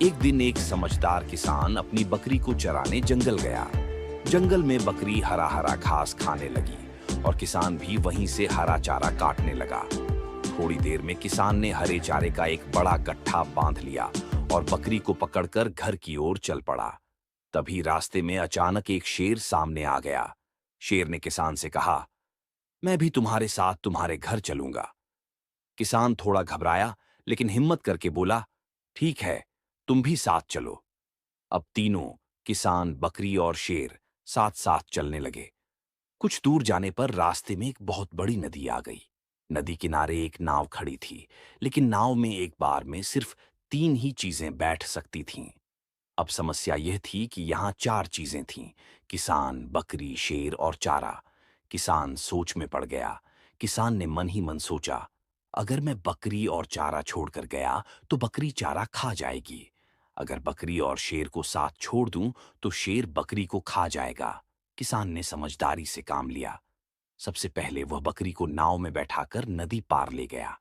एक दिन एक समझदार किसान अपनी बकरी को चराने जंगल गया। जंगल में बकरी हरा हरा घास खाने लगी और किसान भी वहीं से हरा चारा काटने लगा। थोड़ी देर में किसान ने हरे चारे का एक बड़ा गट्ठा बांध लिया और बकरी को पकड़कर घर की ओर चल पड़ा। तभी रास्ते में अचानक एक शेर सामने आ गया। शेर ने किसान से कहा, मैं भी तुम्हारे साथ तुम्हारे घर चलूंगा। किसान थोड़ा घबराया, लेकिन हिम्मत करके बोला, ठीक है, तुम भी साथ चलो। अब तीनों, किसान, बकरी और शेर, साथ साथ चलने लगे। कुछ दूर जाने पर रास्ते में एक बहुत बड़ी नदी आ गई। नदी किनारे एक नाव खड़ी थी, लेकिन नाव में एक बार में सिर्फ तीन ही चीजें बैठ सकती थीं। अब समस्या यह थी कि यहाँ चार चीजें थीं: किसान, बकरी, शेर और चारा। किसान सोच में पड़ गया। किसान ने मन ही मन सोचा, अगर मैं बकरी और चारा छोड़कर गया तो बकरी चारा खा जाएगी। अगर बकरी और शेर को साथ छोड़ दूं तो शेर बकरी को खा जाएगा। किसान ने समझदारी से काम लिया। सबसे पहले वह बकरी को नाव में बैठाकर नदी पार ले गया।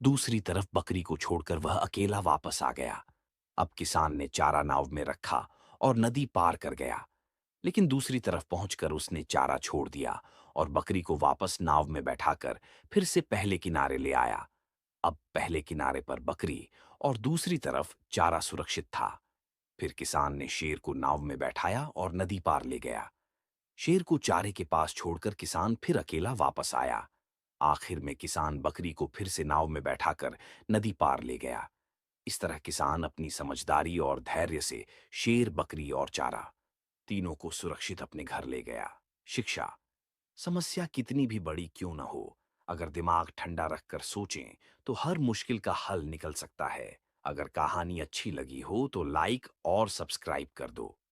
दूसरी तरफ बकरी को छोड़कर वह अकेला वापस आ गया। अब किसान ने चारा नाव में रखा और नदी पार कर गया, लेकिन दूसरी तरफ पहुंचकर उसने चारा छोड़ दिया और बकरी को वापस नाव में बैठाकर फिर से पहले किनारे ले आया। अब पहले किनारे पर बकरी और दूसरी तरफ चारा सुरक्षित था। फिर किसान ने शेर को नाव में बैठाया और नदी पार ले गया। शेर को चारे के पास छोड़कर किसान फिर अकेला वापस आया। आखिर में किसान बकरी को फिर से नाव में बैठाकर नदी पार ले गया। इस तरह किसान अपनी समझदारी और धैर्य से शेर, बकरी और चारा, तीनों को सुरक्षित अपने घर ले गया। शिक्षा: समस्या कितनी भी बड़ी क्यों न हो, अगर दिमाग ठंडा रखकर सोचें तो हर मुश्किल का हल निकल सकता है। अगर कहानी अच्छी लगी हो तो लाइक और सब्सक्राइब कर दो।